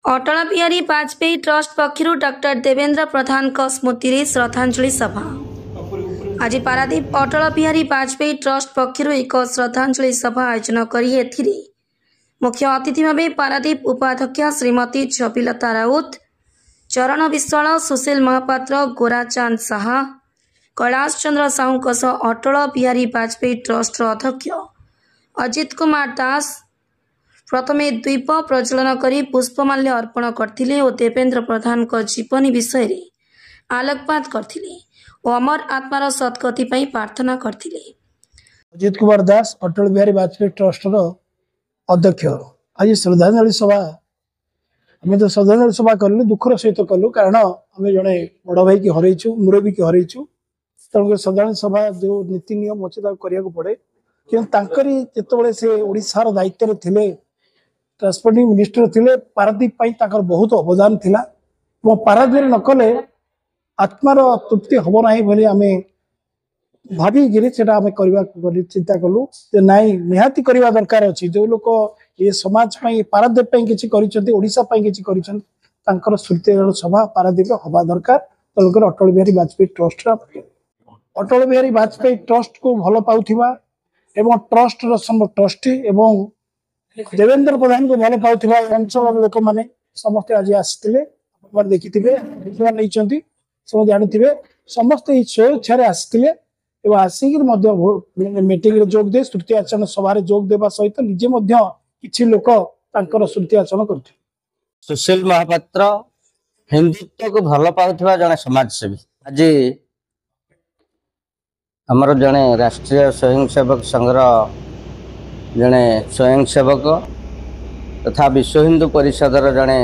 Atal Bihari Vajpayee trust पक्षर doctor Devendra प्रधान स्मृति रे श्रद्धांजलि सभा आज पारादीप अटल बिहारी वाजपेयी ट्रस्ट पक्षर एक श्रद्धांजलि सभा आयोजन कर मुख्य अतिथि भाव पारादीप उपाध्यक्ष श्रीमती छबिलता राउत, चरण विश्वाल, सुशील महापात्र, गोराचांद साहा, कैलाश चंद्र साहू सह अटल बिहारी वाजपेयी ट्रस्ट अध्यक्ष अजित कुमार दास प्रथमे द्वीप प्रज्वलन करी पुष्पमाल्य अर्पण करथिले और देवेंद्र प्रधान जीवनी विषय रे आलोकपात करथिले और अमर आत्मार सद्गति पई प्रार्थना करथिले। अजित कुमार दास अटल बिहारी वाजपेयी ट्रस्ट अध्यक्ष आज श्रद्धांजलि सभा आम तो श्रद्धांजलि सभा कलु दुखर सहित कलु कारण आम जड़े बड़ भाई की हरइचु मुरबी की हरइचु तेणुक श्रद्धांजलि सभा जो नीति नियम अच्छे करा पड़े कि जिते से ओडार दायित्व थे ट्रांसपोर्टिंग मिनिस्टर थे पारादीप बहुत अवदान थिला पारादीप न कले आत्मार तृप्ति हम ना बोली आम भाविकी चिंता कलु नाई निहाती करवा दरकार अच्छी जो लोग ये समाज पारादीप ओडिशा कि स्मृति सभा पारादीप हवा दरकार तेणुक अटल बिहारी वाजपेयी ट्रस्ट अटल बिहारी वाजपेयी ट्रस्ट को भल पाउथिबा एवं ट्रस्ट ट्रस्टी एवं देवेंद्र प्रधान को भल पाउथिबा अंचल लोक मैंने समस्त आज आसते देखी नहीं सब जानी समस्त स्वेच्छा आसते आसिक मीटिंग जोग दे श्रुति आचरण सभा जोग देवा सहित निजे किछि लोक श्रुति आचरण करते। सुशील महापात्र हिंदुत्व को भल पाउथिबा जने समाजसेवी आज आमर जड़े राष्ट्रीय स्वयंसेवक संघर जड़े स्वयंसेवक तथा विश्व हिंदू परिषदर जड़े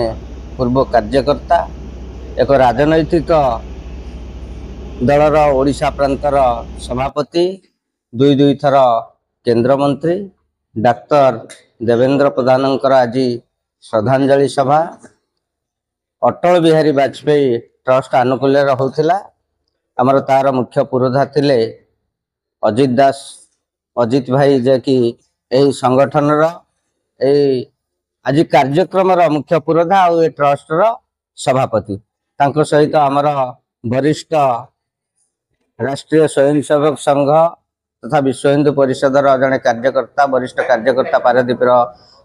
पूर्व कार्यकर्ता एक राजनैतिक दलर ओडिशा प्रांतर सभापति दुई थर केंद्र मंत्री डाक्टर देवेंद्र प्रधान आज श्रद्धांजलि सभा अटल बिहारी वाजपेयी ट्रस्ट आनुकूल्य होता आमर तार मुख्य पुरोधा थिले अजित दास अजित भाई जे कि यही संगठन आज कार्यक्रम मुख्य पुरोधा और ट्रस्ट सभापति तांको सहित आमर वरिष्ठ राष्ट्रीय स्वयंसेवक संघ तथा विश्व हिंदू परिषदर जड़े कार्यकर्ता वरिष्ठ कार्यकर्ता पारादीप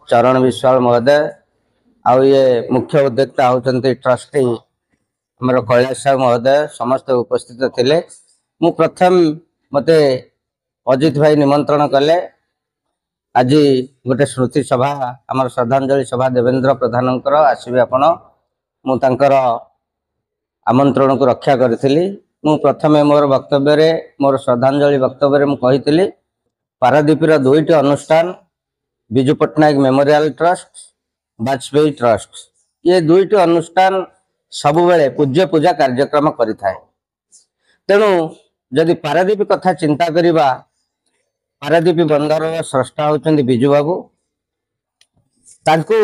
चरण विश्वाल महोदय आउ ये मुख्य उद्योक्ता होती ट्रस्टी आमर कैलाश साहू महोदय समस्त उपस्थित थिले। मु प्रथम मते अजित भाई निमंत्रण कले आज गोटे स्मृति सभा आमर श्रद्धांजलि सभा देवेंद्र प्रधान आसबे आपण मुझर आमंत्रण को रक्षा करी मु प्रथमे मोर वक्तव्य मोर श्रद्धांजलि वक्तव्य मुझे पारादीपर दुईटी अनुष्ठान Biju Patnaik memorial trust Vajpayee trust ये दुईटी अनुष्ठान सबुबले पूज्य पूजा कार्यक्रम करिथाए तेणु जदि पारादीप कथा चिंता करिबा पारादीप बंदर स्रष्टा होचंदी बिजू बाबू तांको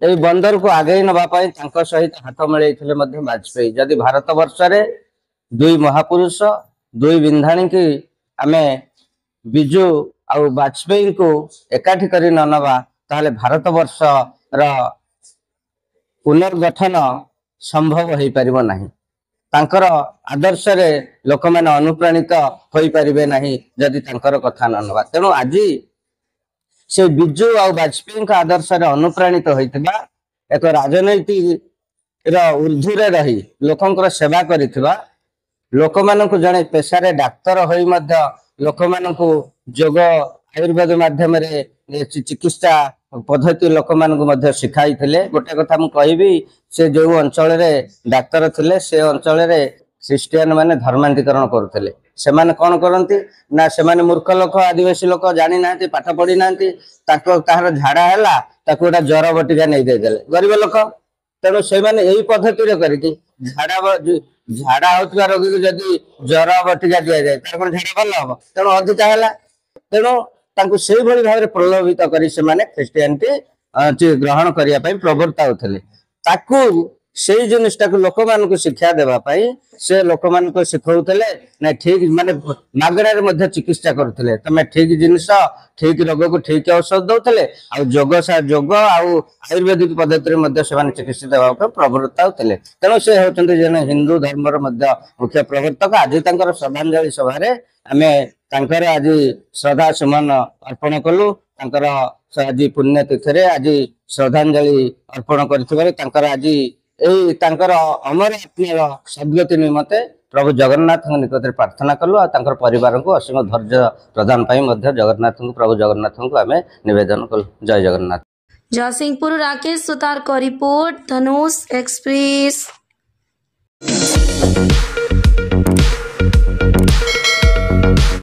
ए बंदर को आगे नवापाई सहित हाथ मिलैथिले मध्य वाजपेयी जदि भारत वर्ष रे दुई महापुरुष दुई बिंधाणी की आमे बिजू आ वाजपेयी को एकाठी करी न नवा ताहले भारत वर्ष रा पुनर्गठन संभव हो पारिबो नाही तांकर आदर्श रे लोक मैंने अनुप्राणित हो पारे नहीं जदि तांकर कथा न नवा तेणु आज से बिजू आ वाजपेयी आदर्श रे अनुप्राणित होइतिबा एक राजनैतिक ऊर्ध्वरे रही लोकंकर सेवा करिथिबा लोक मानकु जने पेशारे डाक्तर होई मध्य लोक मानकु योग आयुर्वेद माध्यम रे चिकित्सा पद्धति लोक मानकु मध्य सिखाई थिले। गोटे कथा मु कहबी से जो अंचल रे डाक्तर थिले से अंचल रे क्रिश्चियन माने धर्मांतरीकरण करथिले से माने कोन करंती ना से माने मूर्ख लोक आदिवासी लोक जानि नांती पाठ पढ़ी नांती ताको ताहार झाड़ा हैला ताको एटा ज्वर बटिका नै दे देले गरीब लोक तेणु से माने एही पद्धति रे करिकि झाड़ा होता रोगी को जदि ज्वर बटिका दि जाए तार कोन झाड़ा भल हम तेणु अधिका हैला तेणु से भाव में प्रलोभित करी से माने क्रिश्चियनिटी ग्रहण करने प्रवृत्ता होते ताकू सेई जिनिसटा को लोक मानक शिक्षा देबा पाई से लोक मानक शिखौतले ना ठीक माने मागणारे मध्ये चिकित्सा करथले तमे ठीक जिनिस ठीक रोग को ठीक औषध दउथले आ जोग आयुर्वेदिक पद्धति रे मध्ये सेमान चिकित्सा देबा पे प्रवृत्त होतले तेनो से होचंते जने हिंदू धर्म रो मध्ये मुख्य प्रवर्तक आज तांकर श्रद्धांजलि सभा रे आमे तांकर आज श्रद्धा सुमन अर्पण कलु तांकर आज पुण्यतिथि रे आज श्रद्धांजलि अर्पण करथिबारे तांकर आज एई तांकर अमर आत्मार सद्गति निमते प्रभु जगन्नाथ निकट प्रार्थना कलु और परिवार को असीम धैर्य प्रदान पाई मध्य जगन्नाथ प्रभु जगन्नाथ को आमे निवेदन कलु। जय जगन्नाथ। जयसिंहपुर राकेश सुतार को रिपोर्ट, धनुष एक्सप्रेस।